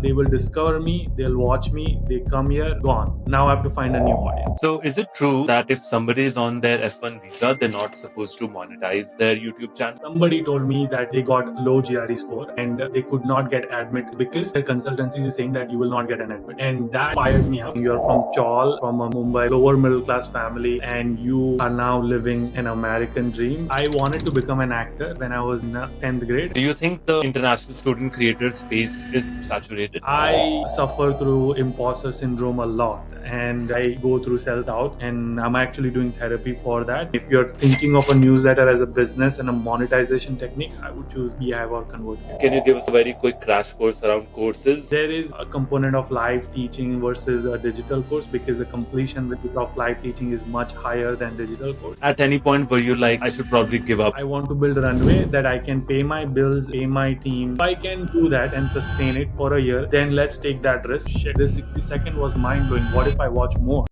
They will discover me, they'll watch me, they come here, gone. Now I have to find a new audience. So, is it true that if somebody is on their F1 visa, they're not supposed to monetize their YouTube channel? Somebody told me that they got low GRE score and they could not get admit because their consultancy is saying that you will not get an admit. And that fired me up. You're from Chaul, from a Mumbai lower middle class family, and you are now living an American dream. I wanted to become an actor when I was in 10th grade. Do you think the international student creator space is saturated? I suffer through imposter syndrome a lot and I go through self-doubt, and I'm actually doing therapy for that. If you're thinking of a newsletter as a business and a monetization technique, I would choose beehiiv or convertkit. Can you give us a very quick crash course around courses? There is a component of live teaching versus a digital course because the completion rate of live teaching is much higher than digital course. At any point were you like, I should probably give up? I want to build a runway that I can pay my bills, pay my team. If I can do that and sustain it for a year, then let's take that risk. Shit, this 60-second was mind blowing. What if I watch more?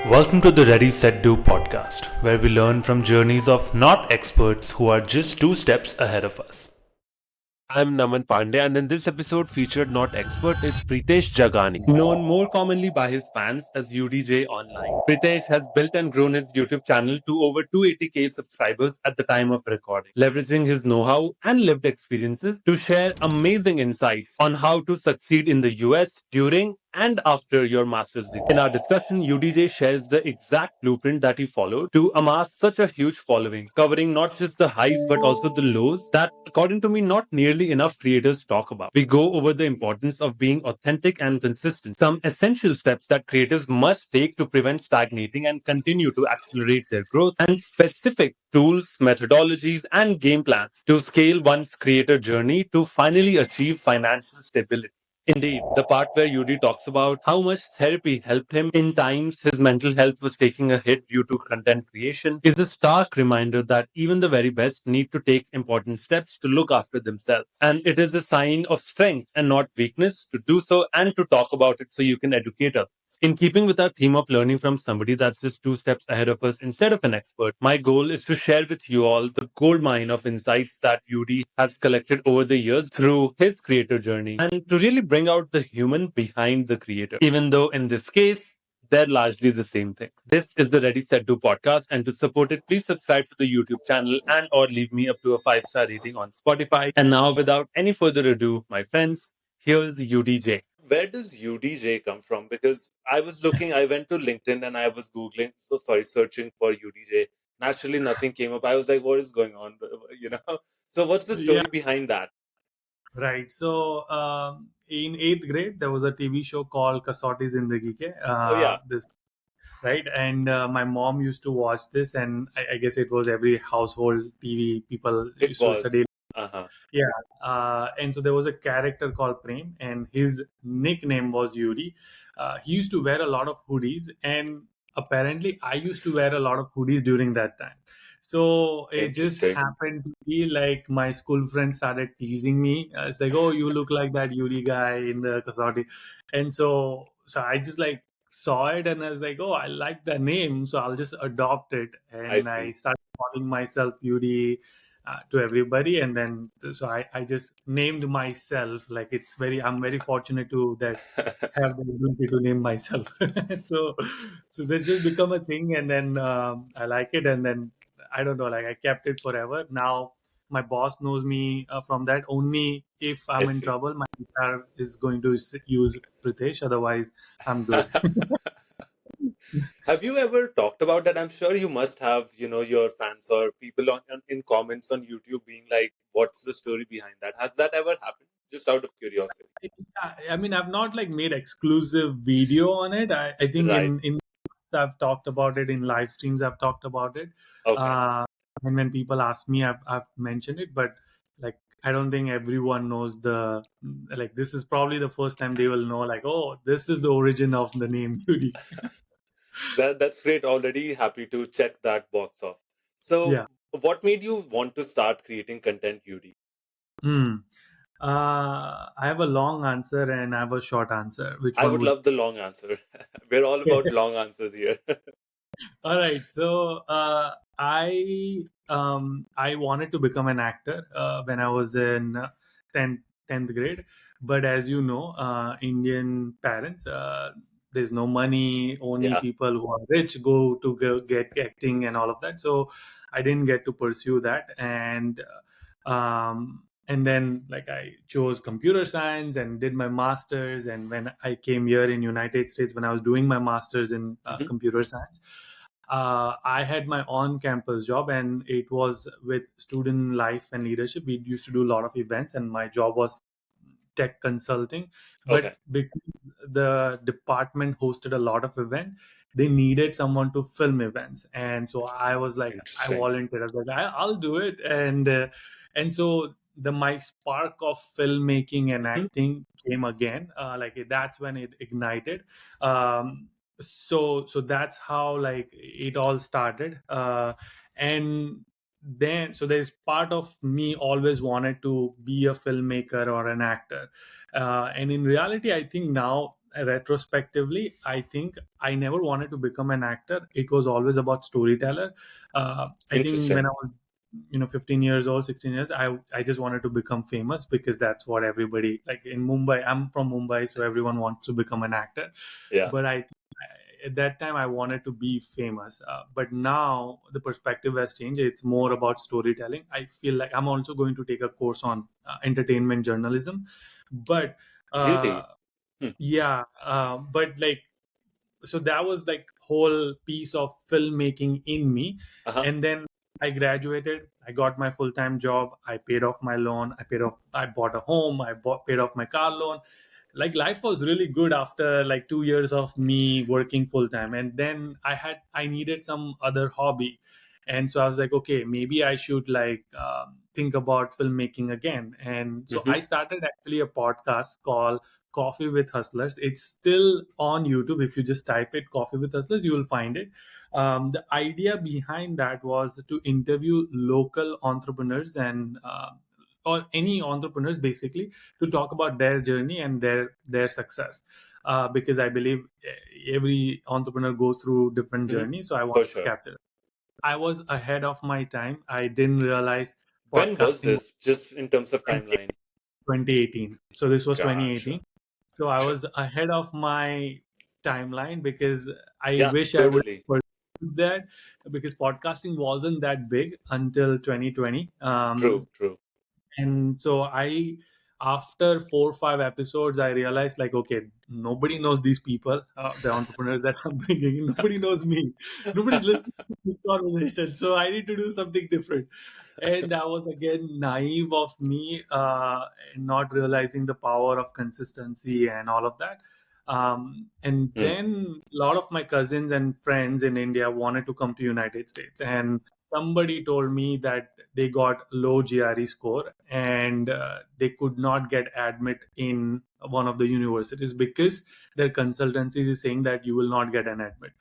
Welcome to the Ready Set Do podcast, where we learn from journeys of not experts who are just 2 steps ahead of us. I'm Naman Pandey, and in this episode featured not expert is Pritesh Jagani, known more commonly by his fans as Yudi J online. Pritesh has built and grown his YouTube channel to over 280k subscribers at the time of recording, leveraging his know-how and lived experiences to share amazing insights on how to succeed in the US during and after your master's degree. In our discussion, Yudi J shares the exact blueprint that he followed to amass such a huge following, covering not just the highs but also the lows that, according to me, not nearly enough creators talk about. We go over the importance of being authentic and consistent, some essential steps that creators must take to prevent stagnating and continue to accelerate their growth, and specific tools, methodologies, and game plans to scale one's creator journey to finally achieve financial stability. Indeed, the part where Yudi talks about how much therapy helped him in times his mental health was taking a hit due to content creation is a stark reminder that even the very best need to take important steps to look after themselves. And it is a sign of strength and not weakness to do so and to talk about it so you can educate others. In keeping with our theme of learning from somebody that's just 2 steps ahead of us instead of an expert, my goal is to share with you all the gold mine of insights that Yudi has collected over the years through his creator journey and to really bring out the human behind the creator, even though in this case, they're largely the same things. This is the Ready Set Do podcast, and to support it, please subscribe to the YouTube channel and or leave me up to a 5-star rating on Spotify. And now, without any further ado, my friends, here's Yudi J. Where does Yudi J come from? Because I went to LinkedIn and I was Googling, searching for Yudi J. Naturally, nothing came up. I was like, what is going on? You know? So, what's the Yeah, story behind that? right. So in 8th grade, there was a TV show called Kasauti Zindagi Ke. Oh, yeah, This right, and my mom used to watch this, and I guess it was every household TV people it used to was. study. Uh huh. Yeah, and so there was a character called Prem, and his nickname was Yuri. He used to wear a lot of hoodies, and apparently, I used to wear a lot of hoodies during that time. So it just Interesting. happened to be like my school friends started teasing me. It's like, oh, you look like that Yuri guy in the Kasauti, and so I just like saw it and I was like, oh, I like the name, so I'll just adopt it, I and I see. started calling myself Yuri to everybody, and then so I just named myself. Like I'm very fortunate to that have the ability to name myself. so so this just become a thing, and then I like it, and then I don't know, like I kept it forever. Now my boss knows me from that. Only if I I'm in see. trouble, my HR is going to use Pritesh, otherwise I'm good. Have you ever talked about that? I'm sure you must have, your fans or people in comments on YouTube being like, what's the story behind that? Has that ever happened? Just out of curiosity. Yeah, I mean, I've not like made exclusive video on it. I think Right. in I've talked about it in live streams. I've talked about it, Okay. uh, and when people ask me, I've mentioned it. But like, I don't think everyone knows the like. This is probably the first time they will know. Like, oh, this is the origin of the name Yudi. That's great. Already happy to check that box off. So, Yeah. what made you want to start creating content, Yudi? Hmm. I have a long answer and I have a short answer. Which I one would would? love the long answer. We're all about long answers here. All right. So I wanted to become an actor when I was in 10th 10th grade. But as you know, Indian parents, there's no money. Only Yeah. people who are rich go to get acting and all of that. So I didn't get to pursue that. And then like I chose computer science and did my masters. And when I came here in United States, when I was doing my masters in Hmm. computer science, I had my on-campus job, and it was with student life and leadership. We used to do a lot of events, and my job was tech consulting. Okay. But because the department hosted a lot of events, they needed someone to film events, and so I was like, I Interesting. volunteered. I was like, I'll do it, and so the my spark of filmmaking and Hmm. acting came again. Like that's when it ignited. Um, so that's how like it all started. And then so there's part of me always wanted to be a filmmaker or an actor, and in reality I think now retrospectively I think I never wanted to become an actor. It was always about storyteller. I think when Interesting. I was 15 years old, 16 years, I just wanted to become famous because that's what everybody, like in Mumbai, I'm from Mumbai, so everyone wants to become an actor. Yeah. But at that time I wanted to be famous. But now the perspective has changed. It's more about storytelling. I feel like I'm also going to take a course on entertainment journalism. But uh, Really? Hmm. yeah, but like, so that was like whole piece of filmmaking in me. Uh-huh. And then I graduated, I got my full-time job, I paid off my loan, I bought a home, paid off my car loan. Like life was really good after like 2 years of me working full time. And then I needed some other hobby. And so I was like, okay, maybe I should like think about filmmaking again. And so Hmm. I started actually a podcast called Coffee with Hustlers. It's still on YouTube. If you just type it, Coffee with Hustlers, you will find it. The idea behind that was to interview local entrepreneurs and or any entrepreneurs basically, to talk about their journey and their success. Because I believe every entrepreneur goes through different Hmm. journeys, so I For wanted to sure. capture. I was ahead of my time. I didn't realize When was podcasting this, just in terms of was timeline? 2018. So this was 2018. Gotcha. So I Sure. was ahead of my timeline because I Yeah, wish I would totally. have pursued that, because podcasting wasn't that big until 2020. True, true. And so I, after 4 or 5 episodes, I realized like, okay, nobody knows these people, the entrepreneurs that I'm bringing in. Nobody knows me. Nobody's listening to this conversation. So I need to do something different. And that was again naive of me, not realizing the power of consistency and all of that. And Hmm. then a lot of my cousins and friends in India wanted to come to United States, and somebody told me that they got low GRE score, and they could not get admit in one of the universities because their consultancy is saying that you will not get an admit.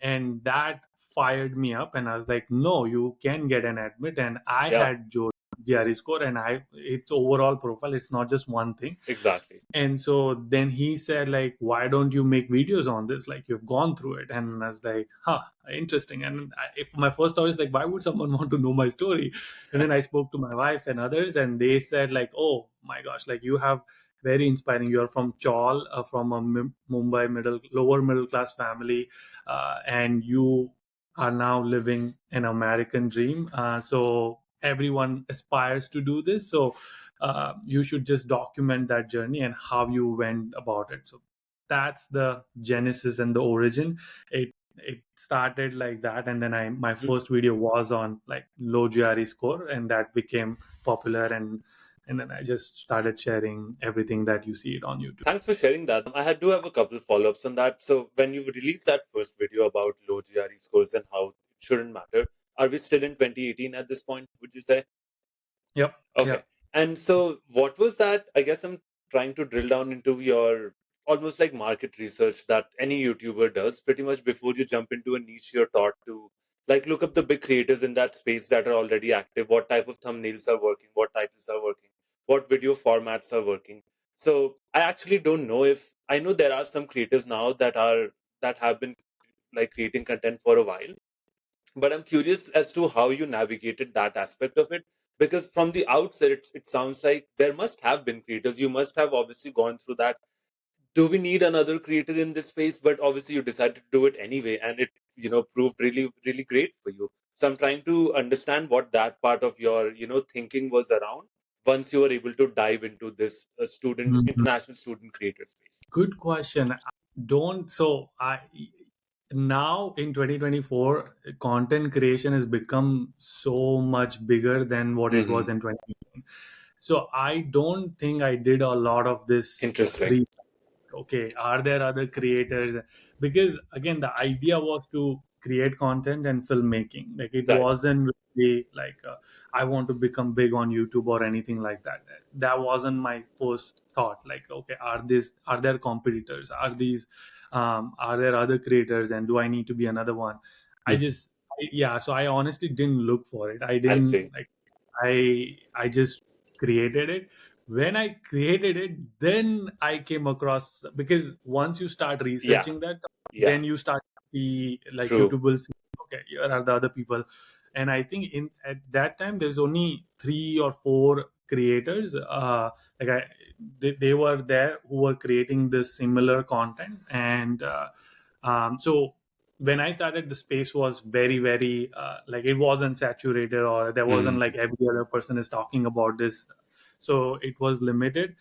And that fired me up, and I was like, no, you can get an admit. And I Yeah, had GRE score, and I it's overall profile, it's not just one thing. exactly. And so then he said like, why don't you make videos on this, like you've gone through it? And I was like, huh, interesting. And if my first thought is like, why would someone want to know my story? And then I spoke to my wife and others, and they said like, oh my gosh, like you have very inspiring. You're from Chaul, from a Mumbai lower middle class family, and you are now living an American dream. So everyone aspires to do this. So you should just document that journey and how you went about it. So that's the genesis and the origin. It started like that, and then I my Mhm. first video was on like low GRE score, and that became popular. And then I just started sharing everything that you see it on YouTube. Thanks for sharing that. Do have a couple of follow-ups on that. So when you released that first video about low GRE scores and how it shouldn't matter, are we still in 2018 at this point, would you say? Yep. Okay. Yeah. And so what was that? I guess I'm trying to drill down into your almost like market research that any YouTuber does pretty much before you jump into a niche. You're taught to like look up the big creators in that space that are already active, what type of thumbnails are working, what titles are working, what video formats are working. So I actually don't know if I know there are some creators now that have been like creating content for a while, but I'm curious as to how you navigated that aspect of it, Because from the outset, it sounds like there must have been creators. You must have obviously gone through that. Do we need another creator in this space? But obviously, you decided to do it anyway, and it proved really really great for you. So I'm trying to understand what that part of your thinking was around once you were able to dive into this student Mhm. international student creator space. Good question. Don't so I Now in 2024, content creation has become so much bigger than what it Hmm. was in 2018. So I don't think I did a lot of this Interesting. research. Okay, are there other creators? Because again, the idea was to create content and filmmaking. Like it Right. wasn't really like I want to become big on YouTube or anything like that. That wasn't my first thought. Like, okay, are there competitors? Are there other creators? And do I need to be another one? Mhm. Yeah. So I honestly didn't look for it. I I didn't see. like. I just created it. When I created it, then I came across, because once you start Yeah. researching that, Yeah. then you start to see like True. YouTube will see, okay, here are the other people. And I think in at that time there's only 3 or 4 creators. Like I, they were there who were creating this similar content, and so when I started, the space was very, very like it wasn't saturated, or there wasn't Hmm. like every other person is talking about this. So it was limited.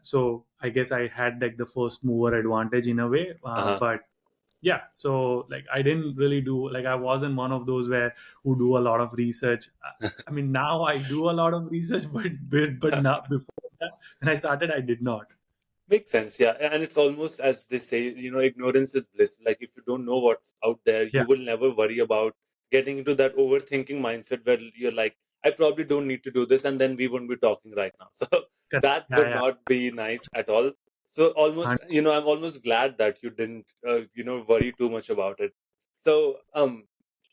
So I guess I had like the first mover advantage in a way. Uh-huh. But yeah, so like I didn't really do, like I wasn't one of those where who do a lot of research. I mean, now I do a lot of research, but not before that. When I started, I did not. Makes sense, yeah. And it's almost as they say, ignorance is bliss. Like if you don't know what's out there, Yeah, you will never worry about getting into that overthinking mindset where you're like, I probably don't need to do this, and then we won't be talking right now. So correct. that Yeah, would yeah. not be nice at all. So almost, I'm almost glad that you didn't, worry too much about it. So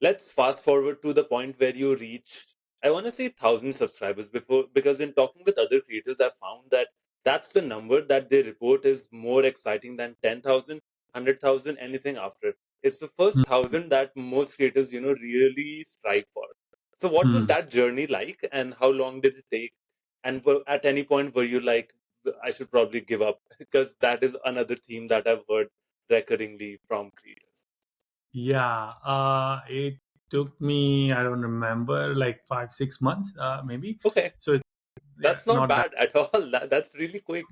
let's fast forward to the point where you reached, I want to say 1,000 subscribers before, because in talking with other creators, I found that that's the number that they report is more exciting than 10,000, 100,000, anything after. It's the first 1,000 that most creators, really strive for. So, what was Hmm. that journey like, and how long did it take? And at any point, were you like, I should probably give up? Because that is another theme that I've heard recurringly from creators. Yeah, it took me, I don't remember, like 5, 6 months, maybe. Okay, So yeah, that's not not that. bad at all. That's really quick.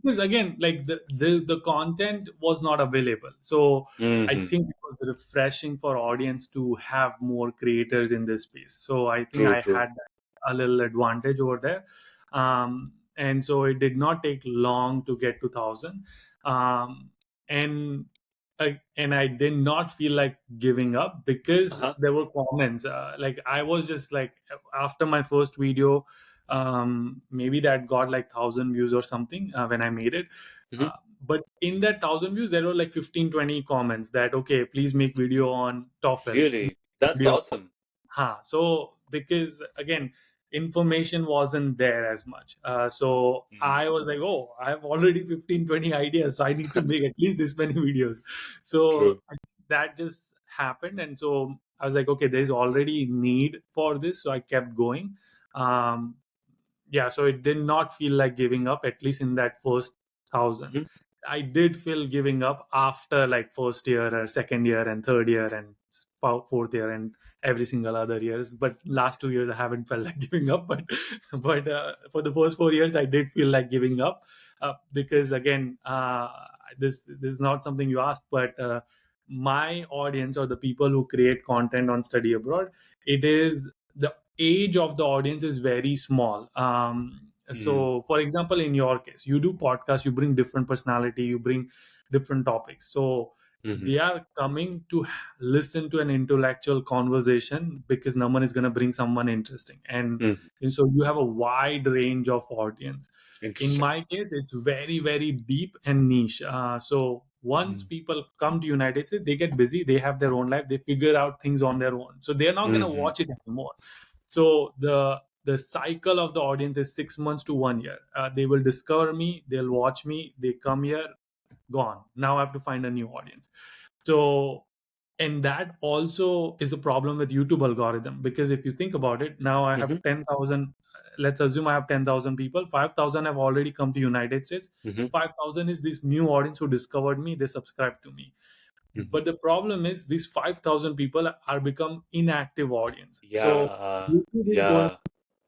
Because again, like the content was not available. So I Hmm. think it was refreshing for audience to have more creators in this space. So I think True, I true. had a little advantage over there. And so it did not take long to get to 1,000. Um, and and I did not feel like giving up, Uh because huh. there were comments. Like I was just like, after my first video, maybe that got like 1,000 views or something when I made it. Hmm. But in that 1,000 views, there were like 15, 20 comments that, okay, please make video on TOEFL, Really? That's video. awesome. So because again, information wasn't there as much. So Mhm. I was like, oh, I have already 15, 20 ideas, so I need to make at least this many videos. So True. that just happened, and so I was like, okay, there's already need for this, so I kept going. Um, yeah, so it did not feel like giving up, at least in that first 1,000. Mhm. I did feel giving up after like first year or second year and third year and fourth year and every single other years. But last 2 years I haven't felt like giving up. But for the first 4 years I did feel like giving up, because again, this is not something you asked, but my audience, or the people who create content on Study Abroad, it is the age of the audience is very small. Mm. So for example, in your case, you do podcasts, you bring different personality, you bring different topics. So Mhm. they are coming to listen to an intellectual conversation, because no one is going to bring someone interesting, Mhm. and so you have a wide range of audience. In Interesting. my case, it's very, very deep and niche. So once Mm. people come to United States, they get busy, they have their own life, they figure out things on their own, so they're not going to Mhm. watch it anymore. So the cycle of the audience is 6 months to 1 year. They will discover me, they'll watch me, they come here, gone. Now I have to find a new audience. So and that also is a problem with YouTube algorithm, because if you think about it, now I have Mm-hmm. 10,000. Let's assume I have 10,000 people. 5,000 have already come to United States. Mm-hmm. 5,000 is this new audience who discovered me. They subscribe to me. Mm-hmm. But the problem is these 5,000 people are become inactive audience. So Yeah. YouTube is going, Yeah.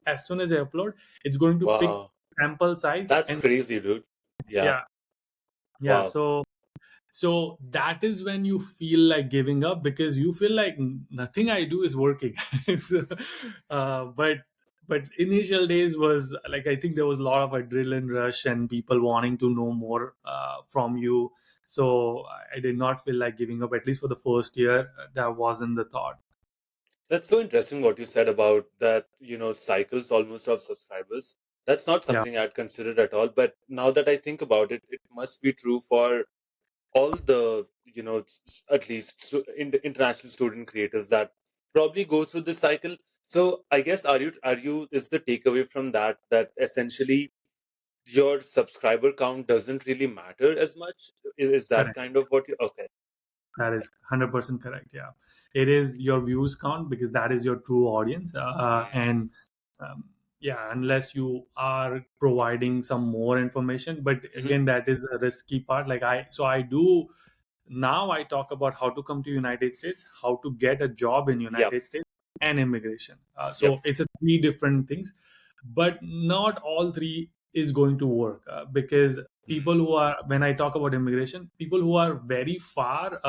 as soon as I upload, it's going to pick Wow. sample size, That's and crazy, dude. Yeah. yeah, yeah. Wow. So that is when you feel like giving up, because you feel like nothing I do is working. so, but initial days was like, I think there was a lot of adrenaline rush and people wanting to know more from you. So I did not feel like giving up, at least for the first year. That wasn't the thought. That's so interesting what you said about that, cycles almost of subscribers. That's not Yeah, something I'd considered at all. But now that I think about it, it must be true for all the, at least international student creators that probably go through this cycle. So I guess, is the takeaway from that essentially your subscriber count doesn't really matter as much? Is that correct. kind of what you, okay. That is 100% correct. Yeah, it is your views count, because that is your true audience. Mm, And yeah, unless you are providing some more information. But mhm. again, that is a risky part. Like I do now. I talk about how to come to United States, how to get a job in Yep. United States, and immigration. Yep. So it's a three different things, but not all three is going to work, because people Mm. who are, when I talk about immigration, people who are very far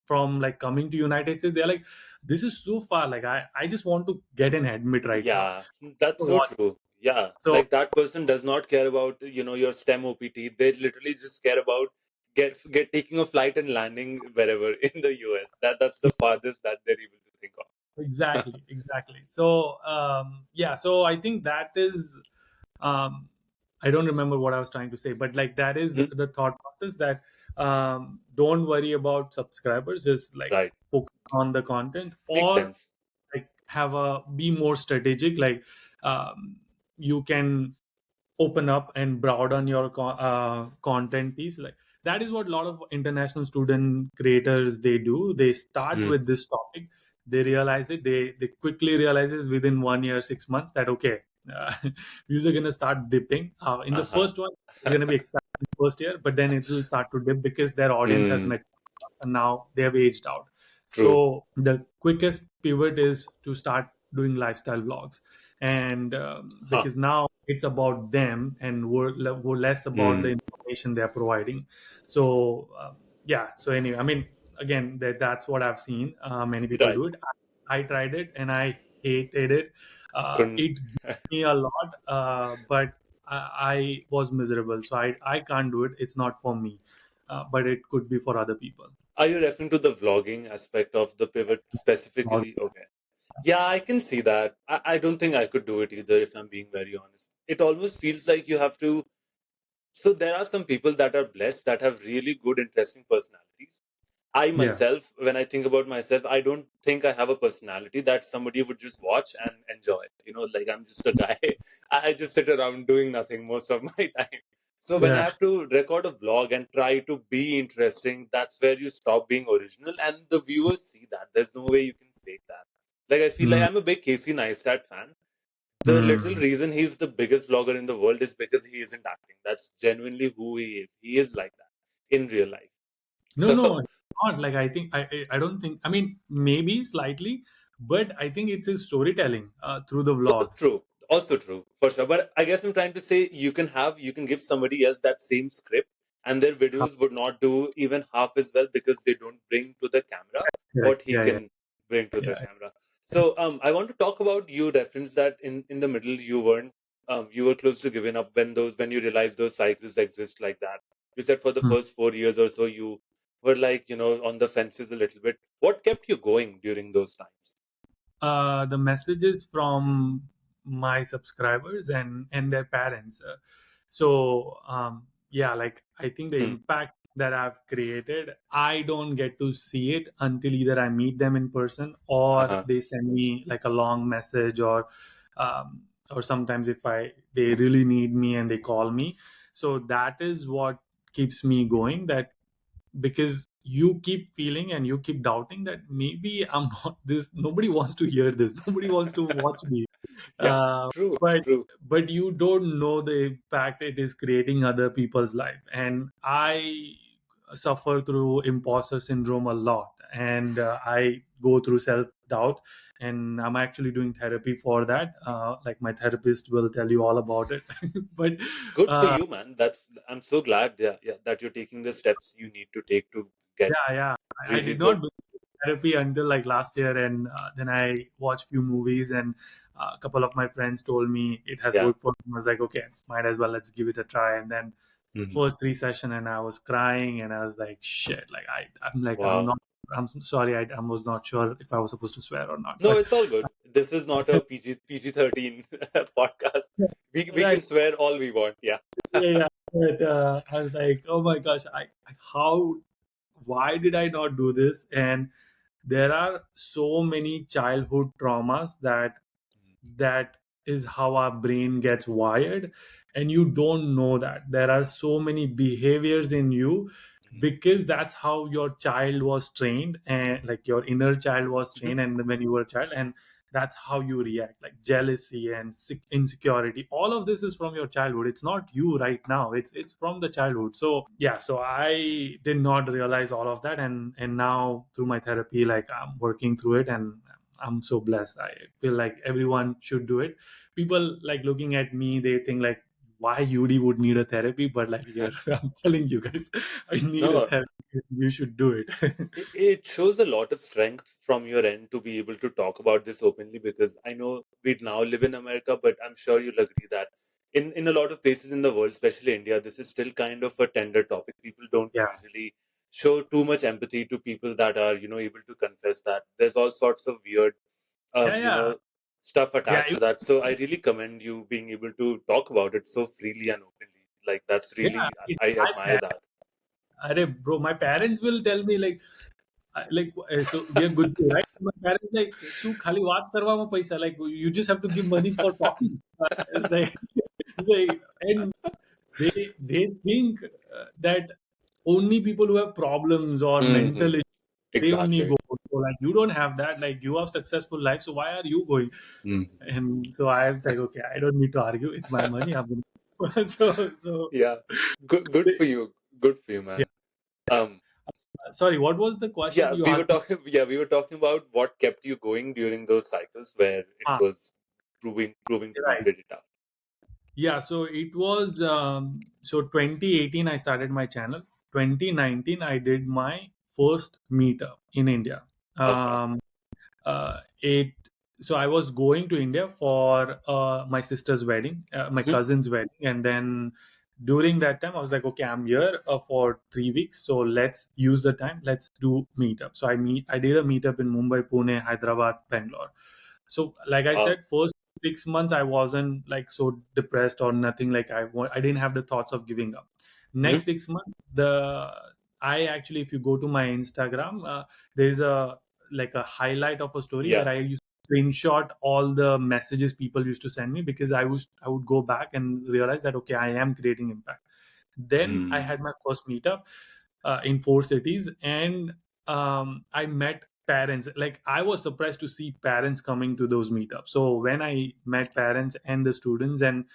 from like coming to United States, they're like, this is so far, like I just want to get an admit right now. Yeah, that's so Once. true. Yeah, So like that person does not care about, your STEM OPT. They literally just care about get taking a flight and landing wherever in the US. That's the farthest that they're able to think of. exactly. So yeah, so I think that is, um, I don't remember what I was trying to say, but like that is Mhm. the thought process, that don't worry about subscribers, just like Right. focus on the content, Makes or sense. like have a be more strategic. Like you can open up and broaden your content piece. Like that is what a lot of international student creators they do. They start Mm. with this topic, they realize it, they quickly realizes within 1 year, 6 months, that okay, uh, views are going to start dipping. In the Uh-huh. first one, it's going to be exciting first year, but then it will start to dip because their audience has Mm. met, and now they have aged out. True. So the quickest pivot is to start doing lifestyle vlogs. And Huh. because now it's about them, and we're less about the Mm. information they're providing. So yeah, so anyway, I mean, again, that's what I've seen. Many people Right. do it. I tried it and I hated it. Couldn't. It gave me a lot, but I was miserable, so I can't do it. It's not for me, but it could be for other people. Are you referring to the vlogging aspect of the pivot specifically? Okay. Yeah, I can see that. I don't think I could do it either, if I'm being very honest. It almost feels like you have to. So there are some people that are blessed that have really good, interesting personalities. I Yeah, myself, when I think about myself, I don't think I have a personality that somebody would just watch and enjoy. Like I'm just a guy. I just sit around doing nothing most of my time. So when I yeah. have to record a vlog and try to be interesting, that's where you stop being original, and the viewers see that. There's no way you can fake that. Like I feel like Mm, I'm a big Casey Neistat fan. The literal mm. reason he's the biggest vlogger in the world is because he isn't acting. That's genuinely who he is. He is like that in real life. No, So no, not like, I think I don't think. I mean, maybe slightly, but I think it's his storytelling through the vlogs. true. Also true, for sure. But I guess I'm trying to say you can give somebody else that same script and their Huh, videos would not do even half as well because they don't bring to the camera correct. what he Yeah, yeah, can bring to the yeah. camera. So I want to talk about you referenced that in the middle you were close to giving up when you realized those cycles exist like that. You said for the Hmm. first 4 years or so you were like, on the fences a little bit. What kept you going during those times? The messages from my subscribers and their parents. So yeah, like I think the Hmm. impact that I've created, I don't get to see it until either I meet them in person, or Uh-huh. they send me like a long message, or sometimes if they really need me and they call me. So that is what keeps me going. That because you keep feeling and you keep doubting that maybe I'm not this. Nobody wants to hear this. Nobody wants to watch me. Yeah, Uh, true, but true. you don't know the impact it is creating other people's life. And I suffer through imposter syndrome a lot, and I go through self doubt, and I'm actually doing therapy for that. Like my therapist will tell you all about it. But Good for uh, you, man. I'm so glad, yeah, that you're taking the steps you need to take to get yeah, I really did not good. therapy until like last year, and then I watched few movies, and a couple of my friends told me it has Yeah. worked for me. I was like, okay, might as well, let's give it a try. And then Hmm. first three session, and I was crying, and I was like, shit, like I'm like, Wow. I'm sorry, I was not sure if I was supposed to swear or not, No, but it's all good. This is not a PG-13 podcast. We can right, swear all we want. Yeah. yeah. But I was like, oh my gosh, how, why did I not do this? And there are so many childhood traumas that is how our brain gets wired, and you don't know that there are so many behaviors in you because that's how your child was trained, and like your inner child was Mhm. trained and when you were a child, and that's how you react, like jealousy and insecurity. All of this is from your childhood. It's not you right now, it's from the childhood. So yeah, so I did not realize all of that, and now through my therapy, like I'm working through it, and I'm so blessed. I feel like everyone should do it. People like looking at me, they think like, why Yudi would need a therapy, but like here, I'm telling you guys, I need a No, therapy. You should do it. it shows a lot of strength from your end to be able to talk about this openly, because I know we now live in America, but I'm sure you'll agree that in a lot of places in the world, especially India, this is still kind of a tender topic. People don't Yeah, usually show too much empathy to people that are, able to confess that. There's all sorts of weird, yeah, yeah, stuff yeah. attached to that. So I really commend you being able to talk about it so freely and openly. Like, that's Yeah, really, I admire that. Arey, bro, my parents will tell me like so we are good to, right? My parents like, "Su khali baat karwa mo paisa." Like you just have to give money for talking. It's like, it's like, and they think that only people who have problems or Hmm. mental issues, they only Exactly. go. So like you don't have that. Like you have successful life, so why are you going? Mhm. And so I'm like, okay, I don't need to argue. It's my money. I'm gonna. So Yeah. Good for you. Good for you, yeah. man. Um, Sorry, what was the question yeah, you we were asked me? talking. Yeah, we were talking about what kept you going during those cycles where it Ah, was proving to be right. pretty tough. Yeah, so it was so 2018 I started my channel. 2019 I did my first meetup in India. Okay. Um, it so I was going to India for my sister's wedding, my Hmm. cousin's wedding, and then during that time I was like, okay, I'm here for 3 weeks, so let's use the time. Let's do meetup. So I did a meetup in Mumbai, Pune, Hyderabad, Bangalore. So like I Wow. said, first 6 months I wasn't like so depressed or nothing. Like I didn't have the thoughts of giving up. Hmm. Next 6 months, the I actually, if you go to my Instagram, there's a like a highlight of a story Yeah. where I used to screenshot all the messages people used to send me, because I would go back and realize that okay, I am creating impact. Then I Mm. had my first meetup in 4 cities, and I met parents. Like I was surprised to see parents coming to those meetups. So when I met parents and the students, and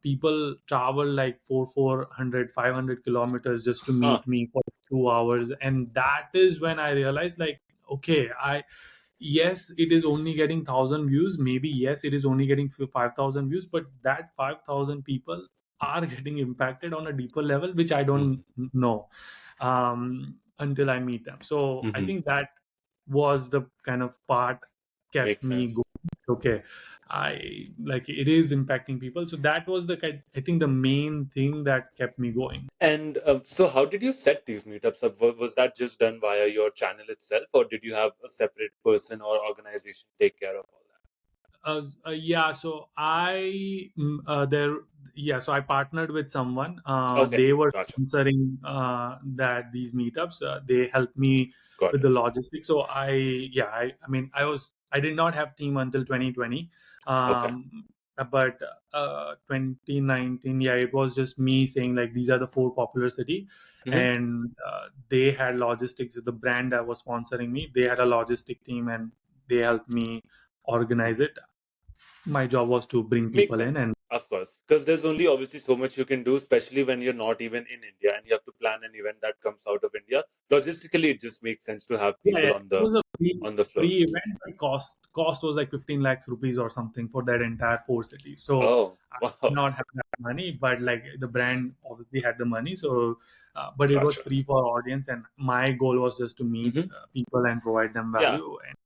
people travel like 400 500 kilometers just to Huh. meet me for 2 hours, and that is when I realized like, okay, I yes, it is only getting 1,000 views, maybe yes, it is only getting 5,000 views, but that 5,000 people are getting impacted on a deeper level, which I don't Hmm. know until I meet them. So I Hmm. think that was the kind of part kept Makes me sense. going. Okay, I like it is impacting people. So that was I think the main thing that kept me going. And so, how did you set these meetups up? Was that just done via your channel itself, or did you have a separate person or organization take care of all Yeah, so so I partnered with someone. that? Okay, They were gotcha. sponsoring that these meetups. They helped me Got with it. the logistics. So I mean, I did not have team until 2020. Okay. Um, but 2019, yeah, it was just me saying like these are the four popular city, Hmm. and they had logistics. The brand that was sponsoring me, they had a logistic team, and they helped me organize it. My job was to bring Makes people in, sense, and of course, because there's only obviously so much you can do, especially when you're not even in India and you have to plan an event that comes out of India. Logistically, it just makes sense to have yeah, people it was a on the floor. free event. The cost was like 15 lakhs rupees or something for that entire four cities. So Oh, I did wow. not have that money, but like the brand obviously had the money. So, but it was Gotcha. free for audience, and my goal was just to meet Hmm. people and provide them Yeah. value and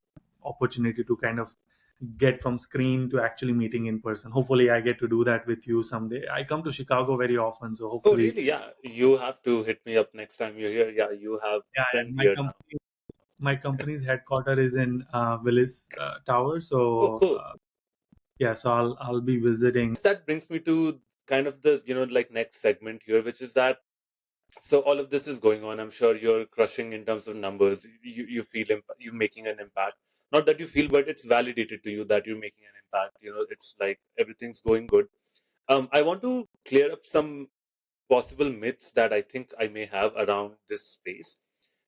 opportunity to kind of get from screen to actually meeting in person. Hopefully, I get to do that with you someday. I come to Chicago very often, so Oh, hopefully, really? Yeah. You have to hit me up next time you're here. Yeah, you have a yeah, friend and here now. my company's headquarter is in Willis Tower. Oh, So cool. yeah, so I'll be visiting. That brings me to kind of the, like next segment here, which is that so all of this is going on. I'm sure you're crushing in terms of numbers. You feel you're making an impact. Not that you feel, but it's validated to you that you're making an impact. It's like everything's going good. I want to clear up some possible myths that I think I may have around this space.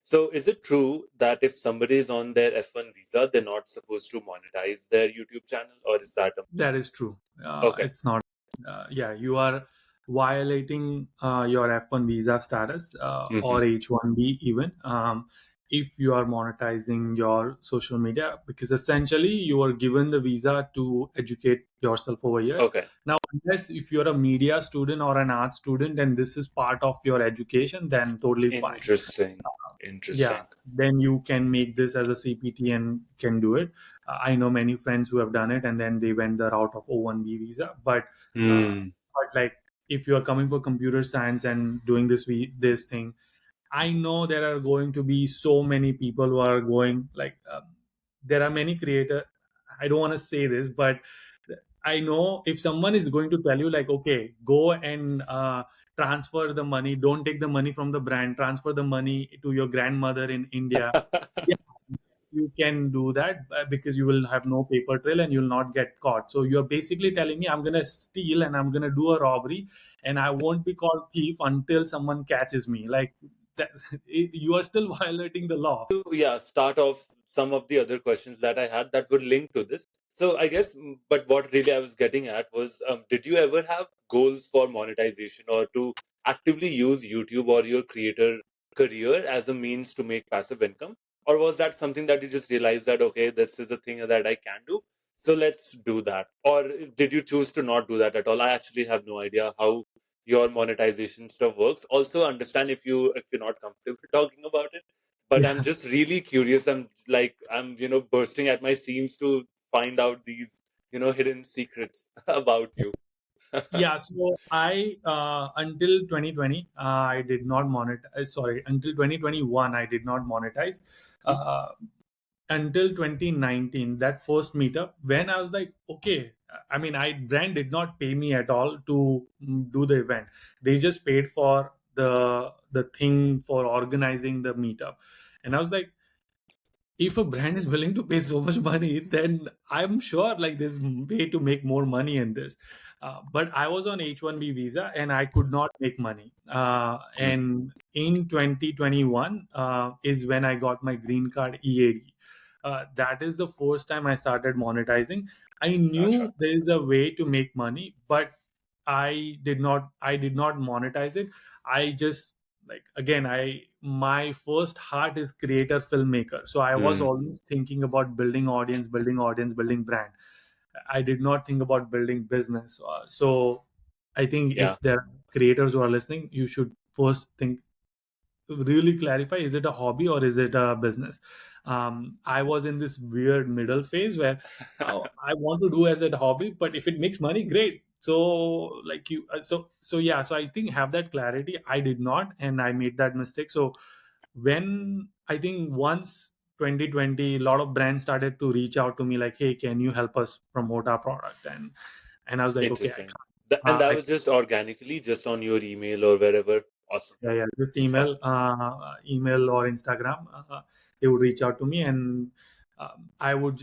So, is it true that if somebody is on their F1 visa, they're not supposed to monetize their YouTube channel, or is that a That is true. okay? It's not. Yeah, you are violating your F1 visa status Hmm. or H1B even if you are monetizing your social media, because essentially you are given the visa to educate yourself over here. Okay, Now, unless if you're a media student or an art student and this is part of your education, then totally fine. interesting, Yeah, interesting. then you can make this as a CPT and can do it. I know many friends who have done it and then they went the route of O1B visa. Hmm. But like if you are coming for computer science and doing this thing, I know there are going to be so many people who are going like there are many creators. I don't want to say this, but I know if someone is going to tell you like, okay, go and transfer the money, don't take the money from the brand, transfer the money to your grandmother in India. Yeah, you can do that because you will have no paper trail and you'll not get caught. So you're basically telling me I'm gonna steal and I'm gonna do a robbery and I won't be called thief until someone catches me. Like that, you are still violating the law. Yeah, start off some of the other questions that I had that would link to this. So I guess, but what really I was getting at was, did you ever have goals for monetization or to actively use YouTube or your creator career as a means to make passive income? Or was that something that you just realized that, okay, this is a thing that I can do, so let's do that? Or did you choose to not do that at all? I actually have no idea how your monetization stuff works. Also, understand if you're not comfortable talking about it, but I'm Yeah. just really curious. I'm bursting at my seams to find out these hidden secrets about you. Yeah, so I until 2020 I did not monetize. Sorry, until 2021 I did not monetize. Uh, until 2019, that first meetup, when I was like, okay, I mean, I brand did not pay me at all to do the event. They just paid for the thing for organizing the meetup, and I was like, if a brand is willing to pay so much money, then I'm sure like there's way to make more money in this. But I was on H1B visa and I could not make money. Mm, And in 2021 is when I got my green card EAD. That is the first time I started monetizing. I gotcha. knew there is a way to make money, but I did not monetize it. I just like again I my first heart is creator filmmaker, so I was Mm, always thinking about building audience, building brand. I did not think about building business. So I think yeah. if there are creators who are listening, you should first think, really clarify, is it a hobby or is it a business. I was in this weird middle phase where I want to do as a hobby, but if it makes money, great. So like you so yeah, so I think have that clarity. I did not, and I made that mistake. So when I think once 2020, a lot of brands started to reach out to me like, hey, can you help us promote our product? And I was like, okay, I Interesting. can't. And that I was just organically, just on your email or wherever. Awesome. Yeah, yeah, just Awesome. email or Instagram. They would reach out to me, and I would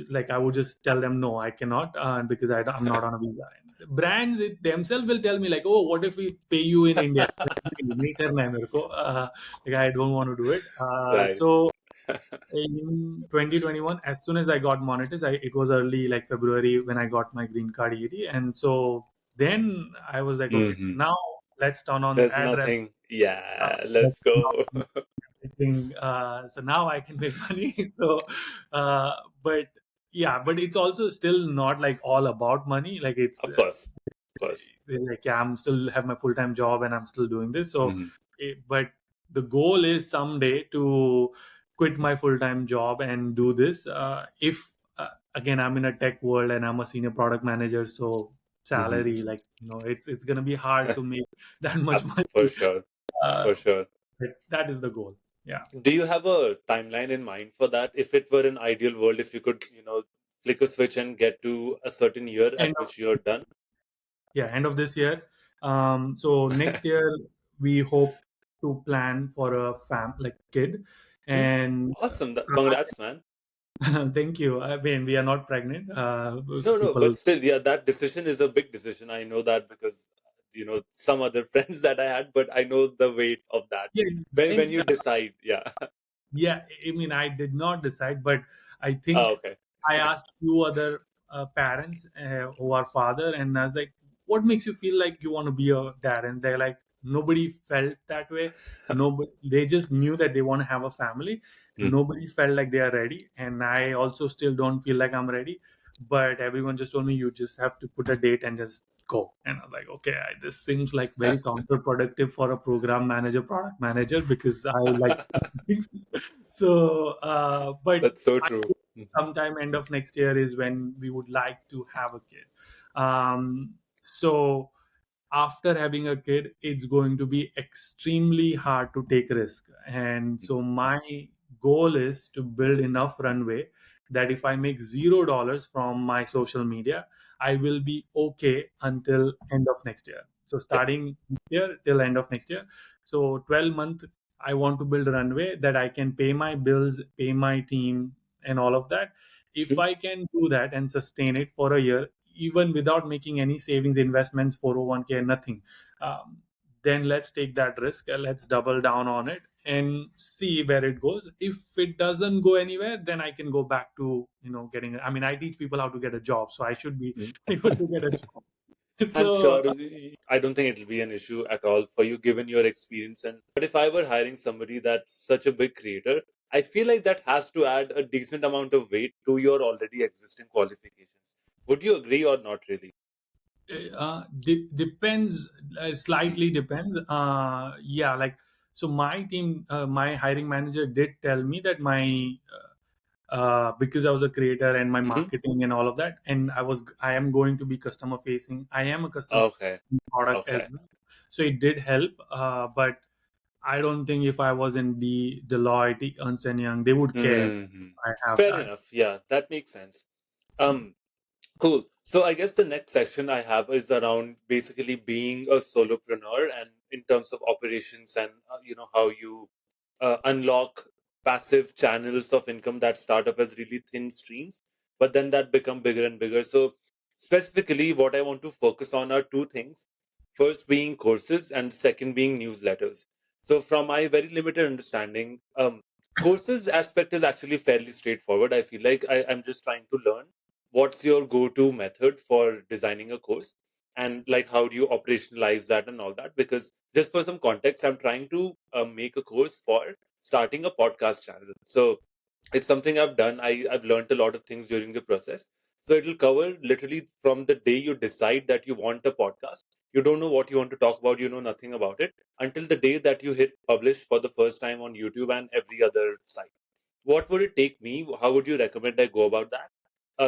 just tell them no, I cannot, because I'm not on a visa. brands themselves will tell me like, oh, what if we pay you in India? नहीं करना है मेरे को. Like I don't want to do it. Right. So in 2021, as soon as I got monetized, it was early like February when I got my green card ED, and so then I was like, okay, Hmm. now let's turn on There's ad rev. nothing. Yeah, Let's let's turn go. on everything. So now I can make money. So, but yeah, but it's also still not like all about money. Like it's Of course. Of course. like, yeah, I'm still have my full-time job and I'm still doing this. So Hmm. but the goal is someday to quit my full-time job and do this. If again, I'm in a tech world and I'm a senior product manager, so Hmm. salary, like, it's gonna be hard to make that much For money. sure. uh, For sure. but that is the goal. Yeah. Do you have a timeline in mind for that? If it were an ideal world, if you could, flick a switch and get to a certain year End at of which you're done? Yeah, end of this year. So next year we hope to plan for a like kid, Hmm? and Awesome. Congrats, man. thank you. I mean, we are not pregnant. So No, no, people, but still, yeah, that decision is a big decision. I know that because, some other friends that I had, but I know the weight of that. yeah, When and you decide, yeah. yeah, I mean, I did not decide, but I Oh, think okay. I asked few other parents who are father, and I was like, "What makes you feel like you want to be a dad?" And they're like, "Nobody felt that way. Nobody. They just knew that they want to have a family. Hmm. Nobody felt like they are ready, and I also still don't feel like I'm ready. But everyone just told me you just have to put a date and just go." And I was like, "Okay, this seems like very counterproductive for a program manager, product manager, because I like things." So, but That's so I true. think sometime end of next year is when we would like to have a kid. So after having a kid, it's going to be extremely hard to take risk. And Mhm. so my goal is to build enough runway that if I make $0 from my social media, I will be okay until end of next year. So Yep. starting here till end of next year. So 12 month, I want to build a runway that I can pay my bills, pay my team, and all of that. If Mhm. I can do that and sustain it for a year, even without making any savings, investments, 401k, nothing, um, then let's take that risk. Let's double down on it and see where it goes. If it doesn't go anywhere, then I can go back to getting. I mean, I teach people how to get a job, so I should be Mhm. able to get a job. I'm So sure I don't think it'll be an issue at all for you given your experience. And but if I were hiring somebody that's such a big creator, I feel like that has to add a decent amount of weight to your already existing qualifications. Would you agree or not really? depends, Mm. slightly depends. Yeah, like, so my team, my hiring manager did tell me that my because I was a creator and my Hmm. marketing and all of that, and I am going to be customer facing. I am a customer Okay. product as Okay. well, so it did help. But I don't think if I was in the Deloitte, Ernst and Young, they would care. Hmm. I have Fair that. enough. Yeah, that makes sense. Um, Cool. So I guess the next section I have is around basically being a solopreneur and in terms of operations and how you unlock passive channels of income that start up as really thin streams, but then that become bigger and bigger. So specifically, what I want to focus on are two things. First being courses, and the second being newsletters. So from my very limited understanding, courses aspect is actually fairly straightforward. I feel like I'm just trying to learn what's your go-to method for designing a course and like how do you operationalize that and all that, because just for some context, I'm trying to make a course for starting a podcast channel. So it's something I've done. I've learned a lot of things during the process. So it'll cover literally from the day you decide that you want a podcast. You don't know what you want to talk about, you know nothing about it, until the day that you hit publish for the first time on YouTube and every other site. What would it take me? How would you recommend I go about that?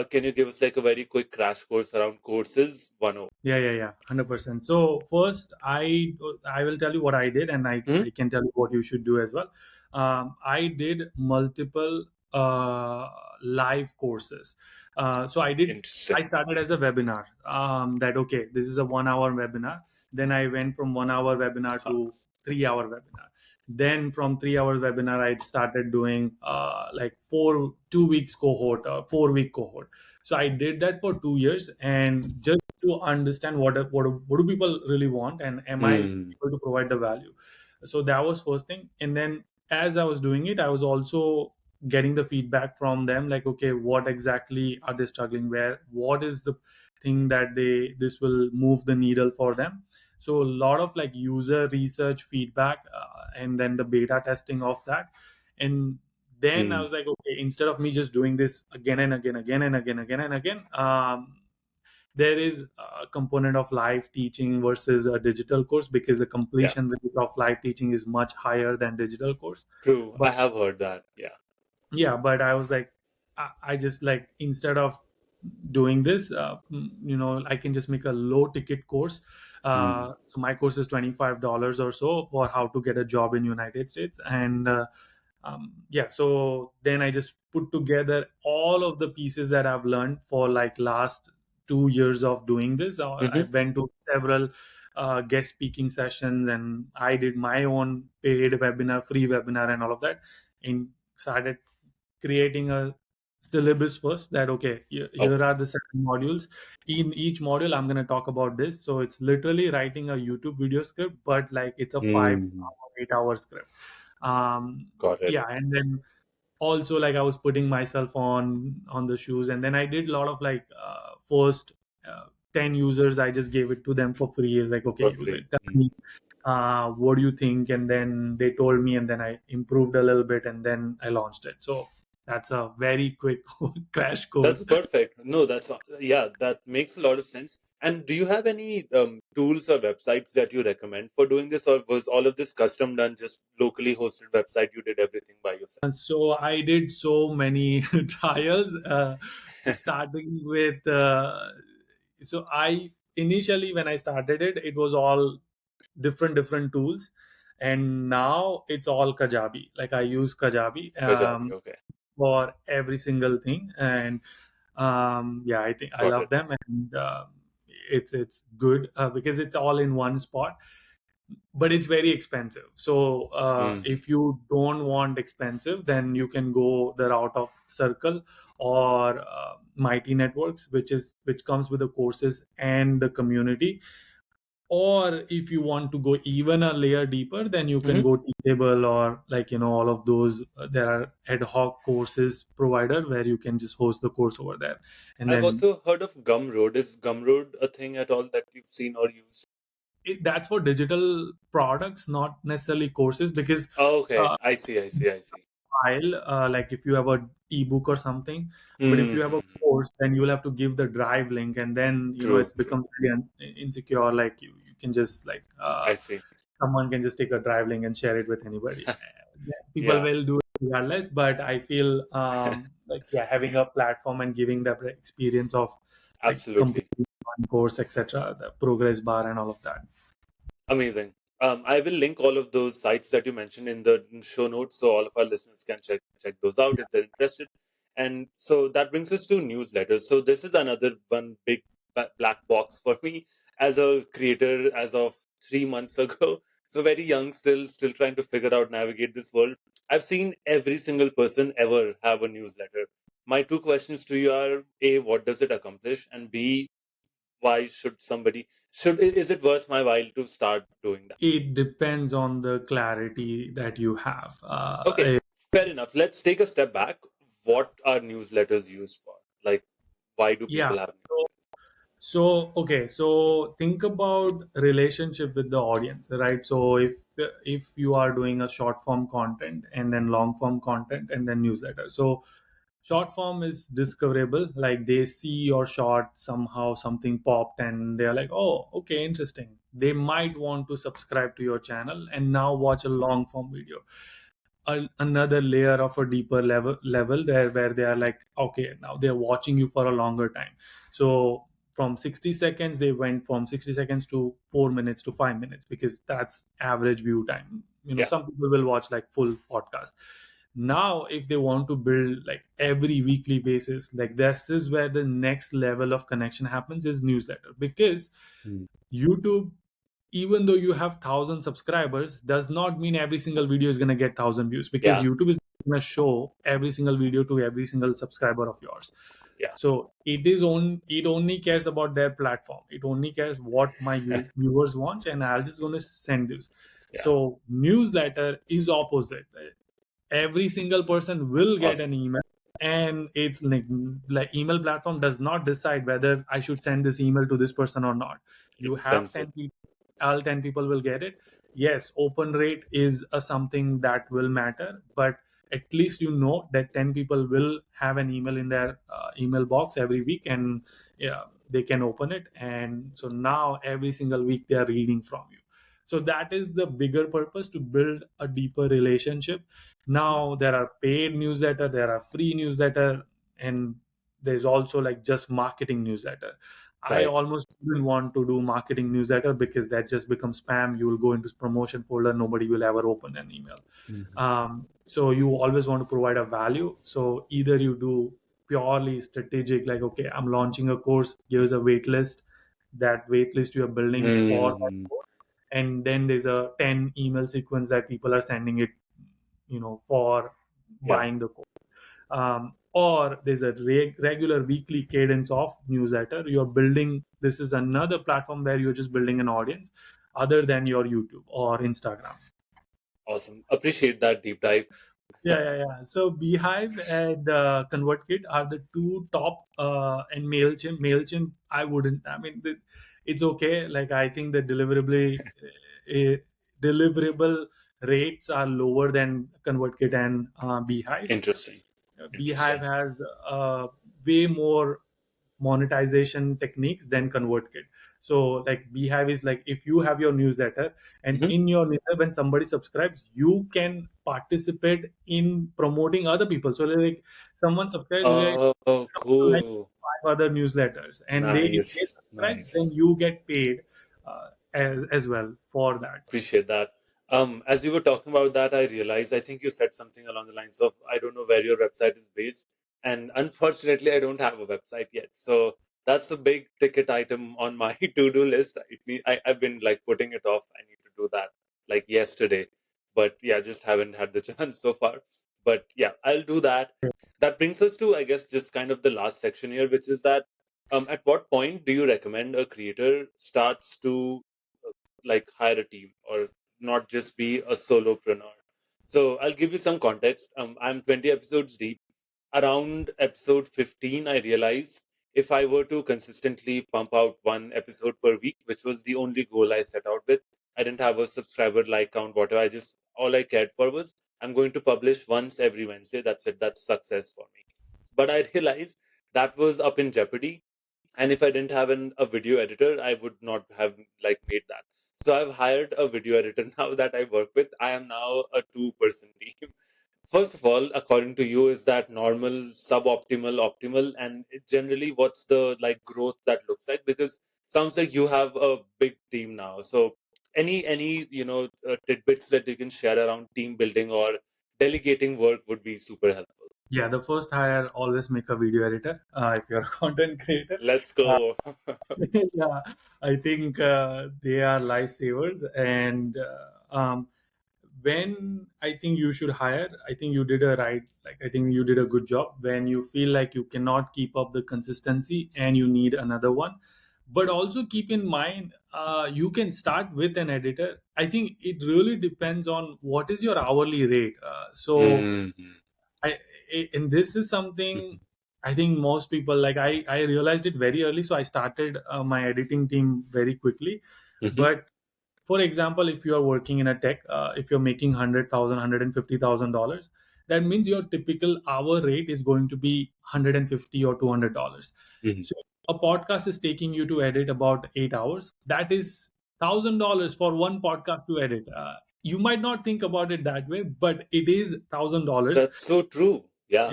Can you give us like a very quick crash course around courses 101? Yeah, 100%. So first, I will tell you what I did, and Hmm? I can tell you what you should do as well. I did multiple live courses. So Interesting. I started as a webinar. That okay, this is a 1 hour webinar. Then I went from 1 hour webinar Huh. to 3 hour webinar. Then from 3 hour webinar, I started doing like 2 weeks cohort, 4 week cohort. So I did that for 2 years, and just to understand what do people really want, and am I Hmm. able to provide the value. So that was first thing. And then as I was doing it, I was also getting the feedback from them, like, okay, what exactly are they struggling, where what is the thing that they this will move the needle for them. So a lot of like user research feedback, and then the beta testing of that. And then I Hmm. was like, okay, instead of me just doing this again and again, again, there is a component of live teaching versus a digital course, because the Yeah. completion rate of live teaching is much higher than digital course. True. But I have heard that. Yeah. yeah, but I was like, I just like, instead of doing this, I can just make a low ticket course. Hmm. So my course is $25 or so for how to get a job in United States. And yeah, so then I just put together all of the pieces that I've learned for like last 2 years of doing this. I Hmm. went to several guest speaking sessions, and I did my own paid webinar, free webinar, and all of that, and started creating a syllabus first, that okay, here Okay. are the 7 modules. In each module I'm going to talk about this. So it's literally writing a YouTube video script, but like it's a Hmm. 5 8 hour script. Got it. Yeah. And then also, like, I was putting myself on the shoes, and then I did a lot of like first 10 users, I just gave it to them for free. It's like, okay, For use free. it, tell me what do you think. And then they told me, and then I improved a little bit, and then I launched it. So that's a very quick crash That's course. perfect. No, that's yeah, that makes a lot of sense. And do you have any tools or websites that you recommend for doing this, or was all of this custom done, just locally hosted website? You did everything by yourself. So I did so many trials, starting with. So I initially, when I started it, it was all different tools, and now it's all Kajabi. Like, I use Kajabi Kajabi. Okay, for every single thing. And yeah, I think I got love it. them. And it's good because it's all in one spot, but it's very expensive. So Hmm. if you don't want expensive, then you can go the route of Circle or Mighty Networks, which comes with the courses and the community. Or if you want to go even a layer deeper, then you can Hmm. go Teachable, or like, all of those. There are ad hoc courses provider where you can just host the course over there. And I've then also heard of Gumroad. Is Gumroad a thing at all that you've seen or used? that's for digital products, not necessarily courses, because Oh, okay, uh, I see. I see. I see. file, like if you have a ebook or something. But if you have a Hmm. course, then you'll have to give the drive link, and then True. it's True. become really insecure. Like, you can just like I see. someone can just take a drive link and share it with anybody. Yeah, people Yeah. will do it regardless, but I feel like, yeah, having a platform and giving the experience of like Absolutely. completing one course, etc., the progress bar and all of that. Amazing. I will link all of those sites that you mentioned in the show notes, so all of our listeners can check those out if they're interested. And so that brings us to newsletters. So this is another one big black box for me as a creator as of 3 months ago. So very young, still trying to figure out navigate this world. I've seen every single person ever have a newsletter. My two questions to you are: A, what does it accomplish? And B, why should somebody should is it worth my while to start doing that? It depends on the clarity that you have. Okay, fair enough. Let's take a step back. What are newsletters used for? Like, why do Yeah. people have So, newsletters? okay. So think about relationship with the audience, right? So if you are doing a short form content, and then long form content, and then newsletter. So short form is discoverable. Like, they see your short, somehow something popped, and they're like, oh, okay, interesting. They might want to subscribe to your channel and now watch a long form video. Another layer of a deeper level there, where they are like, okay, now they're watching you for a longer time. So from 60 seconds, they went from 60 seconds to 4 minutes to 5 minutes, because that's average view time. Yeah. Some people will watch like full podcast. Now if they want to build like every weekly basis, like, this is where the next level of connection happens, is newsletter. Because Hmm. YouTube, even though you have 1,000 subscribers, does not mean every single video is going to get 1,000 views, because Yeah. YouTube is going to show every single video to every single subscriber of yours. Yeah. So it only cares about their platform. It only cares what my viewers want, and I'll just going to send this. Yeah. So newsletter is opposite. Every single person will get an Awesome. email, and it's like email platform does not decide whether I should send this email to this person or not. You It have sends 10 it. people, all 10 people will get it. Yes, open rate is a something that will matter, but at least you know that 10 people will have an email in their email box every week, and yeah, they can open it, and so now every single week they are reading from you. So that is the bigger purpose, to build a deeper relationship. Now there are paid newsletter, there are free newsletter, and there's also like just marketing newsletter. I Right. almost didn't want to do marketing newsletter because that just becomes spam. You will go into promotion folder, nobody will ever open an email. Mhm. So you always want to provide a value. So either you do purely strategic, like, okay, I'm launching a course, here's a wait list. That wait list you are building for that Mm. course, and then there's a 10 email sequence that people are sending it, for Yeah. buying the course. Or there's a regular weekly cadence of newsletter you're building. This is another platform where you're just building an audience other than your YouTube or Instagram. Awesome. Appreciate that deep dive. Yeah. So Beehive and ConvertKit are the two top, and Mailchimp. Mailchimp, I wouldn't. I mean, it's okay. Like, I think the uh, deliverable rates are lower than ConvertKit and Beehive. Interesting. Beehive Interesting. has way more monetization techniques than ConvertKit. So like Beehive is like, if you have your newsletter, and Hmm. in your newsletter when somebody subscribes, you can participate in promoting other people. So like someone subscribes, you get Oh, like cool. five other newsletters, and they Nice. subscribe, then Nice. you get paid as well for that. Appreciate that. As you were talking about that, I realized I think you said something along the lines of I don't know where your website is based, and unfortunately, I don't have a website yet. So that's a big ticket item on my to-do list. I've been like putting it off. I need to do that like yesterday, but yeah, just haven't had the chance so far. But yeah, I'll do that. That brings us to, I guess, just kind of the last section here, which is that at what point do you recommend a creator starts to like hire a team or not just be a solopreneur? So I'll give you some context. I'm 20 episodes deep. Around episode 15, I realized if I were to consistently pump out one episode per week, which was the only goal I set out with, I didn't have a subscriber like count, whatever. All I cared for was I'm going to publish once every Wednesday. That's it. That's success for me. But I realized that was up in jeopardy, and if I didn't have a video editor, I would not have like made that. So I've hired a video editor now that I work with. I am now a two-person team. First of all, according to you, is that normal, suboptimal, optimal, and generally what's the like growth that looks like? Because sounds like you have a big team now. So any tidbits that you can share around team building or delegating work would be super helpful. Yeah, the first hire, always make a video editor if you're a content creator. Let's Uh, go. yeah, I think they are lifesavers. And when I think you should hire, I think you did a right. Like, I think you did a good job. When you feel like you cannot keep up the consistency and you need another one, but also keep in mind, you can start with an editor. I think it really depends on what is your hourly rate. Mhm. I, and this is something I think most people like. I realized it very early, so I started my editing team very quickly. Mhm. But for example, if you are working in a tech, if you're making 100,000, $150,000, that means your typical hour rate is going to be 150 or $200. Mhm. So a podcast is taking you to edit about 8 hours. That is $1,000 for one podcast to edit. You might not think about it that way, but it is $1,000. That's so true. Yeah.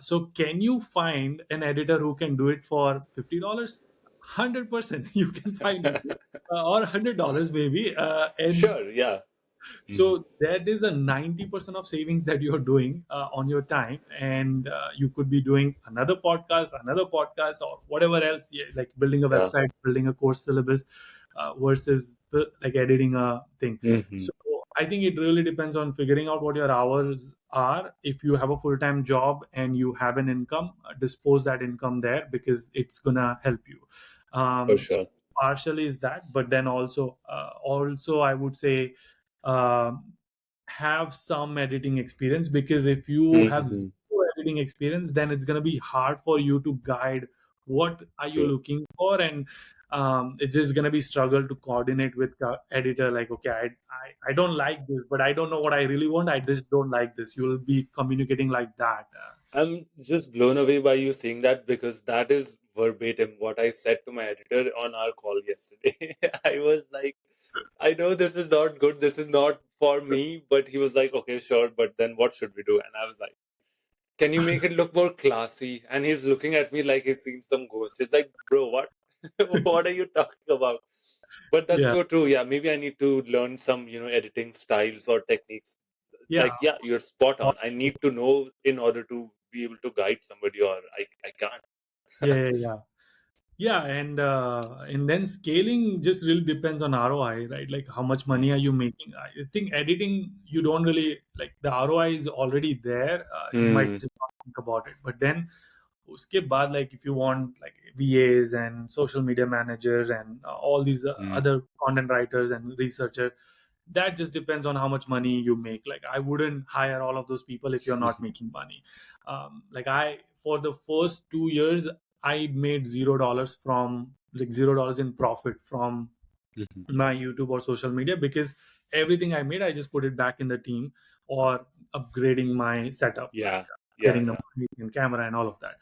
So can you find an editor who can do it for $50? 100% you can find it, or $100 maybe. And Sure. Yeah. Mhm. so that is a 90% of savings that you're doing on your time, and you could be doing another podcast, or whatever else, yeah, like building a Yeah. website, building a course syllabus, versus like editing a thing. So Mhm. I think it really depends on figuring out what your hours are. If you have a full-time job and you have an income, dispose that income there because it's gonna help you. For So sure. partially is that, but then also I would say um, have some editing experience, because if you have Mm-hmm. zero editing experience, then it's gonna be hard for you to guide what are you True. looking for, and it's just gonna be struggle to coordinate with editor. Like, okay, I don't like this, but I don't know what I really want. I just don't like this. You'll be communicating like that. I'm just blown away by you saying that because that is verbatim what I said to my editor on our call yesterday. I was like, I know this is not good, this is not for me, but he was like, okay, sure, but then what should we do? And I was like, can you make it look more classy? And he's looking at me like he's seen some ghost. He's like, bro, what? What are you talking about? But that's Yeah, so true. Yeah, maybe I need to learn some, editing styles or techniques. yeah, Like, yeah, you're spot or- on. I need to know in order to be able to guide somebody, or I can't. yeah, yeah, yeah. Yeah, and then scaling just really depends on ROI, right? Like how much money are you making? I think editing, you don't really like, the ROI is already there. You might Hmm. just not think about it. But then उसके बाद, like if you want like VAs and social media managers and all these Hmm. other content writers and researcher, that just depends on how much money you make. Like I wouldn't hire all of those people if you're not making money. Like I, for the first 2 years, I made $0 from, like $0 in profit from Mhm. my YouTube or social media, because everything I made, I just put it back in the team or upgrading my setup, like Yeah. Yeah. getting the Yeah. mic and camera and all of that.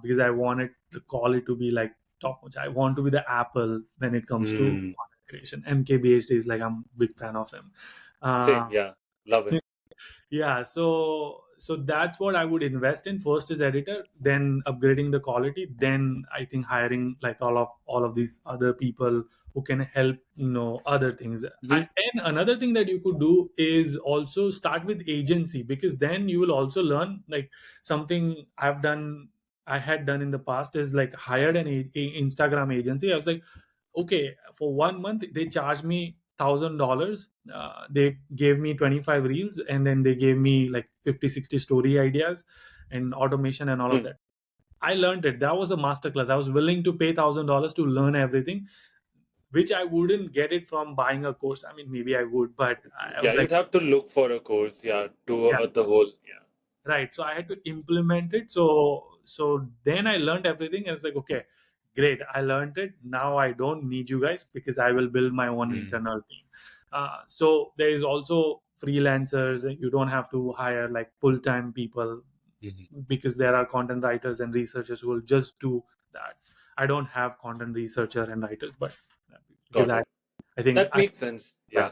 Because I wanted the quality to be like top notch. I want to be the Apple when it comes to Hmm. content creation. MKBHD is like, I'm a big fan of him. Same. Uh, Yeah. Love him. yeah, so that's what I would invest in. First is editor, then upgrading the quality, then I think hiring like all of these other people who can help, other things. Hmm. And another thing that you could do is also start with agency, because then you will also learn, like something I had done in the past is like hired an Instagram agency. I was like, okay, for 1 month they charged me $1,000. They gave me 25 reels, and then they gave me like 50, 60 story ideas and automation and all of Hmm. that. I learned it. That was a masterclass. I was willing to pay $1,000 to learn everything, which I wouldn't get it from buying a course. I mean, maybe I would, but I Yeah. was like, You'd have to look for a course. Yeah. To yeah, the whole. Yeah. right. So I had to implement it. So then I learned everything. And it's like, okay, great, I learned it. Now I don't need you guys, because I will build my own Hmm. internal team. So there is also freelancers. You don't have to hire like full-time people, Hmm. because there are content writers and researchers who will just do that. I don't have content researcher and writers, but because Got I it. I think That I makes sense. Yeah.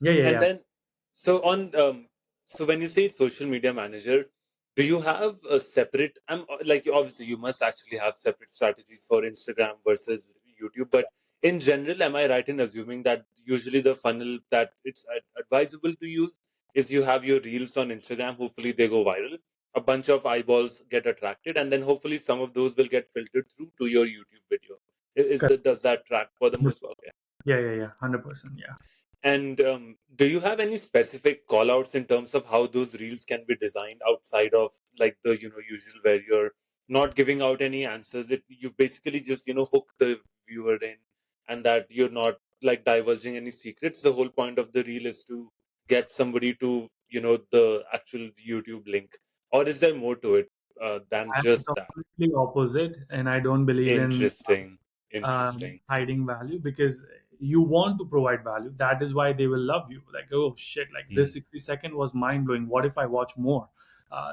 yeah, yeah, And yeah. then, so on, so when you say social media manager, do you have a separate? I'm like, obviously, you must actually have separate strategies for Instagram versus YouTube. But in general, am I right in assuming that usually the funnel that it's advisable to use is you have your reels on Instagram. Hopefully, they go viral. A bunch of eyeballs get attracted, and then hopefully some of those will get filtered through to your YouTube video. Does that track for the most? Okay. Yeah, yeah, yeah, 100%. Yeah. And do you have any specific call outs in terms of how those reels can be designed outside of like the usual where you're not giving out any answers? You basically just hook the viewer in, and that you're not like divulging any secrets. The whole point of the reel is to get somebody to the actual YouTube link, or is there more to it than I'm just that? completely opposite, and I don't believe in Interesting, interesting. hiding value, because you want to provide value. That is why they will love you. Like, oh shit, like this Hmm, 60-second was mind blowing. What if I watch more?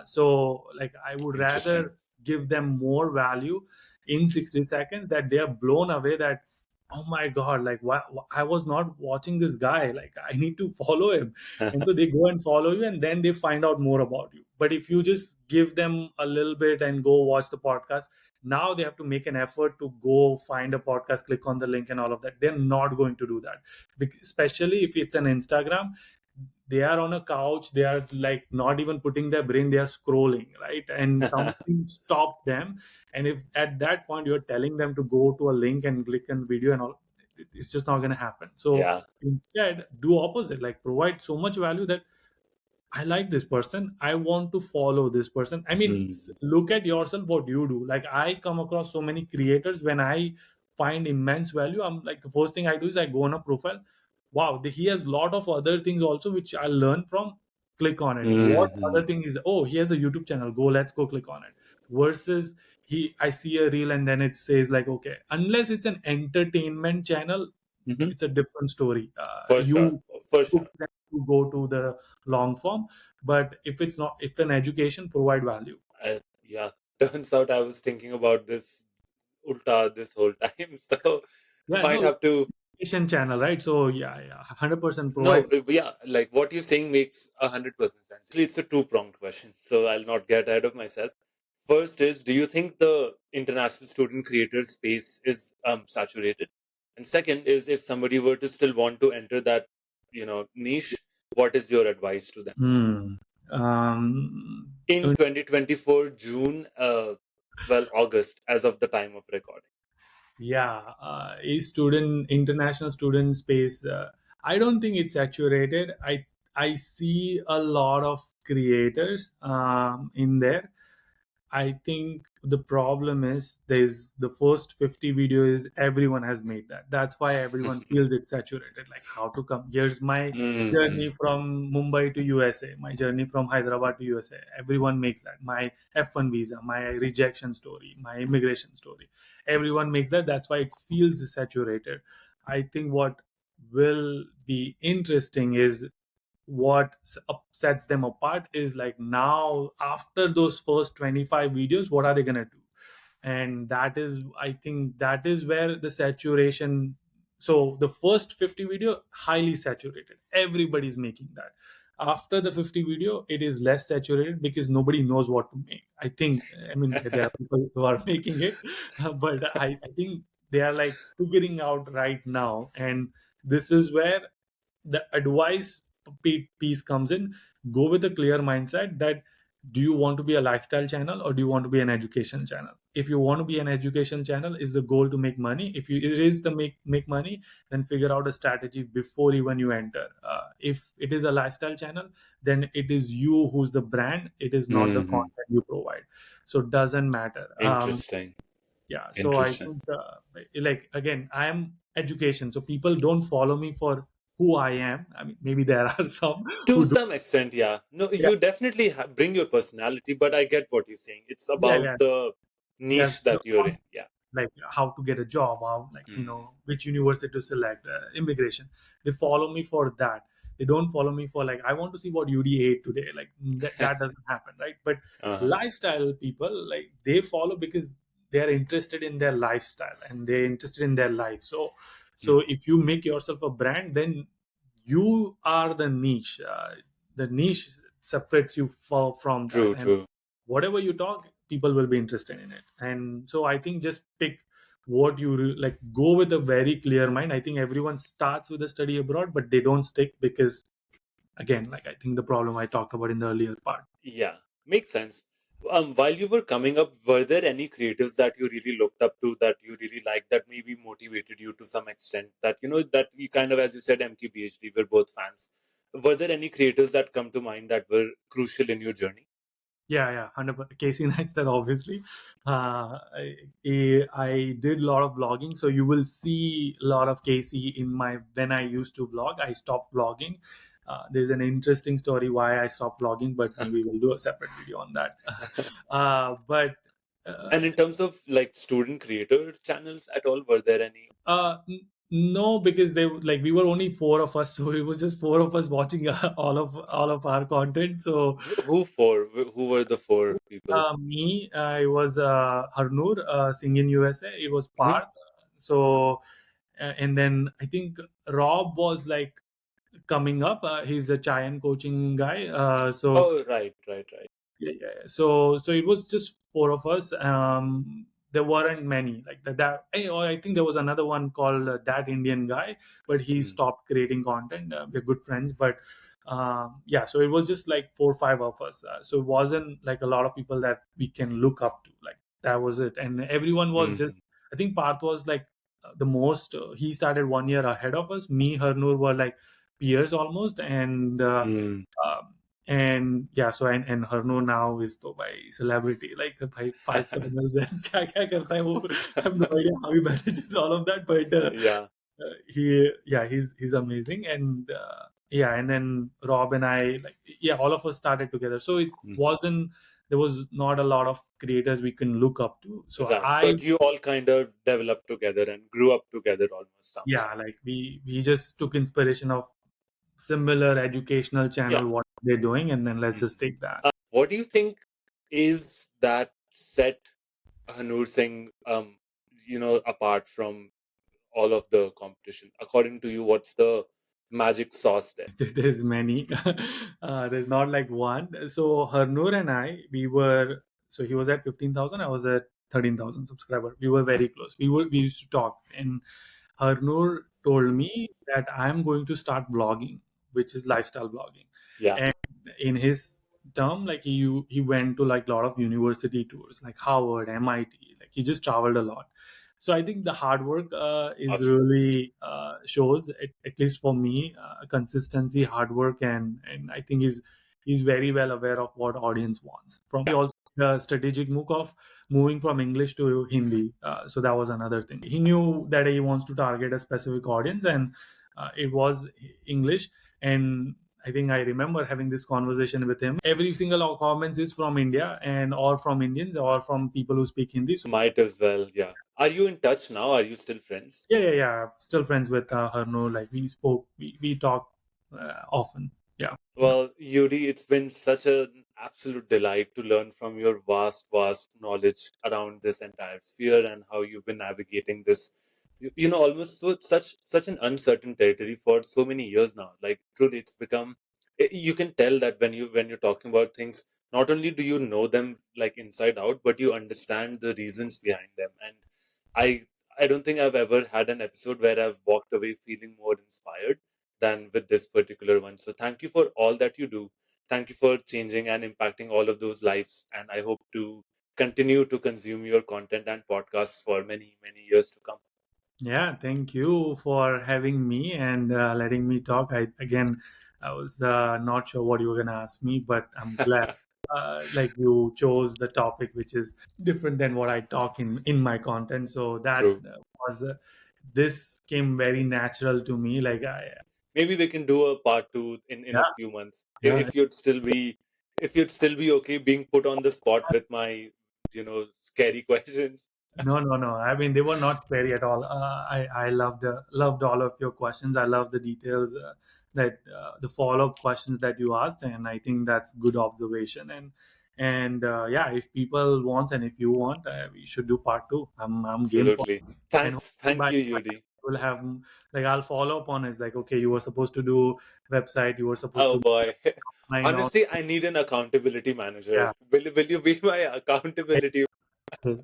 So, like, I would interesting. rather give them more value in 60 seconds, that they are blown away. That, oh my god, like, why I was not watching this guy. Like, I need to follow him, and so they go and follow you, and then they find out more about you. But if you just give them a little bit and go watch the podcast, now they have to make an effort to go find a podcast, click on the link and all of that. They're not going to do that. Especially if it's an Instagram, they are on a couch, they are like not even putting their brain, they are scrolling, right? And something stopped them. And if at that point you're telling them to go to a link and click on video and all, it's just not going to happen. So Yeah. instead, do opposite, like provide so much value that I like this person. I want to follow this person. I mean, Mm. look at yourself, what you do. Like, I come across so many creators when I find immense value. I'm like, the first thing I do is I go on a profile. Wow, he has a lot of other things also which I learn from. Click on it. What Hmm. other thing is? Oh, he has a YouTube channel. Go, let's go click on it. Versus I see a reel and then it says like, okay, unless it's an entertainment channel, Hmm. it's a different story. For sure. You For took sure. them to go to the long form, but if it's not, if an education, provide value. Yeah. Turns out I was thinking about this ulta this whole time. So Yeah, might no, have to. education channel, right? So yeah, 100% No, provide. yeah, like what you're saying makes 100% sense. Actually, it's a two-pronged question, so I'll not get ahead of myself. First is, do you think the international student creator space is saturated? And second is, if somebody were to still want to enter that, niche, what is your advice to them? Hmm. Um, In 2024 June, August, as of the time of recording. yeah, a student, international student space. I don't think it's saturated. I see a lot of creators in there. I think the problem is there's the first 50 videos, everyone has made that. That's why everyone feels it's saturated. Like, how to come? Here's my Hmm. journey from Mumbai to USA, my journey from Hyderabad to USA. Everyone makes that. My F1 visa, my rejection story, my immigration story. Everyone makes that. That's why it feels saturated. I think what will be interesting is what sets them apart is like, now after those first 25 videos, what are they going to do? And that is, I think that is where the saturation. So the first 50 video, highly saturated, everybody's making that. After the 50 video, it is less saturated because nobody knows what to make, I think. I mean, there are people who are making it, but I think they are like figuring out right now. And this is where the advice piece comes in. Go with a clear mindset that, do you want to be a lifestyle channel or do you want to be an education channel? If you want to be an education channel, is the goal to make money? If it is the make money, then figure out a strategy before even you enter. If it is a lifestyle channel, then it is you who's the brand, it is not the Hmm. content you provide. So it doesn't matter. Interesting. Yeah, so I Interesting. think, like, again, I am education, so people don't follow me for who I am. I mean, maybe there are some To who do. some extent, yeah. No, Yeah, you definitely bring your personality, but I get what you're saying. It's yeah, about yeah. the There's niche the that you're in. content, Yeah. like how to get a job, how, like, Hmm. which university to select, immigration. They follow me for that. They don't follow me for, like, I want to see what Yudi ate today. Like, that doesn't happen, right? But Uh-huh. lifestyle people, like, they follow because they are interested in their lifestyle and they're interested in their life. So Hmm. if you make yourself a brand, then you are the niche. The niche separates you from that, True, and true. whatever you talk, people will be interested in it. And so I think just pick what you like, go with a very clear mind. I think everyone starts with a study abroad, but they don't stick because, again, like, I think the problem I talked about in the earlier part. Yeah, makes sense. While you were coming up, were there any creatives that you really looked up to, that you really liked, that maybe motivated you to some extent? That that we kind of, as you said, MQBHD, we're both fans. Were there any creators that come to mind that were crucial in your journey? Yeah, yeah, 100%. Casey Neistat, obviously. I did a lot of vlogging, so you will see a lot of Casey in my, when I used to vlog. I stopped vlogging. There's an interesting story why I stopped vlogging, but maybe we'll do a separate video on that. But uh, And in terms of like student creator channels at all, were there any? no, because they, like, we were only four of us, so it was just four of us watching all of our content. So Who for? Who were the four people? me, it was Harnoor Singh in USA. It was Hmm. Parth. So and then I think Rob was like coming up. He's a Chayan coaching guy. So Oh, right, right, right. yeah, yeah, yeah. So it was just four of us. There weren't many like that. I think there was another one called That Indian Guy, but he Hmm. stopped creating content. We're good friends, but yeah. So it was just like 4 or 5 of us. So it wasn't like a lot of people that we can look up to. Like, that was it, and everyone was just. Hmm. I think Parth was like the most. He started 1 year ahead of us. Me, Harnoor were like peers almost, um, and yeah, so and Harnoor now is to by celebrity, like by 5 channels and kya karta hai wo. I have no idea how he manages all of that, but Yeah. he's amazing, and yeah, and then Rob and I, like, yeah, all of us started together, so it wasn't, there was not a lot of creators we can look up to, so Right. I, But you all kind of developed together and grew up together almost, sounds yeah, like. like we just took inspiration of similar educational Yeah. channel what they're doing, and then let's just Mhm. take that. What do you think is that set Harnoor Singh, apart from all of the competition? According to you, what's the magic sauce there? There's many. There's not like one. So Harnoor and I, we were, so he was at 15,000, I was at 13,000 subscriber. We were very close. We used to talk, and Harnoor told me that I'm going to start blogging, which is lifestyle blogging. Yeah. And in his term, like he went to like a lot of university tours, like Harvard, MIT. Like he just traveled a lot. So I think the hard work is Awesome. really shows, at least for me, consistency, hard work, and I think he's very well aware of what audience wants. From Yeah. also the strategic move of moving from English to Hindi. So that was another thing. He knew that he wants to target a specific audience, and it was English. And I think I remember having this conversation with him. Every single comment is from India, and or from Indians or from people who speak Hindi. So Might as well, yeah. Are you in touch now? Are you still friends? yeah. Still friends with Harno. Like we talk often. Yeah, yeah. Well, Yudi, it's been such an absolute delight to learn from your vast, vast knowledge around this entire sphere and how you've been navigating this, almost such an uncertain territory for so many years now. Like, truly, it's become. You can tell that when you're talking about things, not only do you know them like inside out, but you understand the reasons behind them. And I, I don't think I've ever had an episode where I've walked away feeling more inspired than with this particular one. So thank you for all that you do. Thank you for changing and impacting all of those lives. And I hope to continue to consume your content and podcasts for many, many years to come. Yeah, thank you for having me and letting me talk. I was not sure what you were gonna ask me, but I'm glad like you chose the topic which is different than what I talk in my content. So that True. was this came very natural to me. Like I, Maybe we can do a part two in a yeah, few months. yeah. If you'd still be okay being put on the spot with my, scary questions. No. I mean, they were not scary at all. I loved all of your questions. I love the details that the follow up questions that you asked, and I think that's good observation. And yeah, if people want and if you want, we should do part two. I'm game for Absolutely. it. And Thanks. hopefully Thank by you, Yudi. we'll have like I'll follow up on is like, okay, you were supposed to do website, you were supposed Oh to boy. line out. Honestly, I need an accountability manager. Yeah. Will you be my accountability?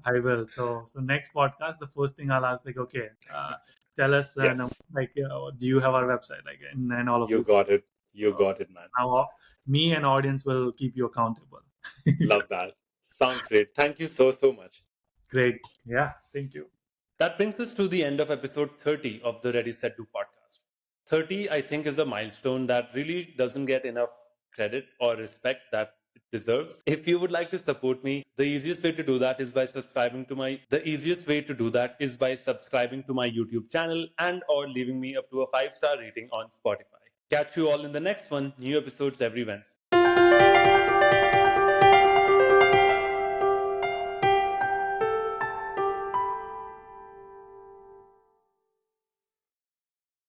I will. So next podcast, the first thing I'll ask, like, okay, tell us, Yes. like, do you have our website, like, and all of You this. got it. You So got it, man. now, me and audience will keep you accountable. Love that. Sounds great. Thank you so, so much. Great. Yeah. Thank you. That brings us to the end of episode 30 of the Ready Set Do podcast. 30, I think, is a milestone that really doesn't get enough credit or respect that it deserves. If you would like to support me, the easiest way to do that is by subscribing to my YouTube channel and or leaving me up to a 5-star rating on Spotify. Catch you all in the next one. New episodes every Wednesday.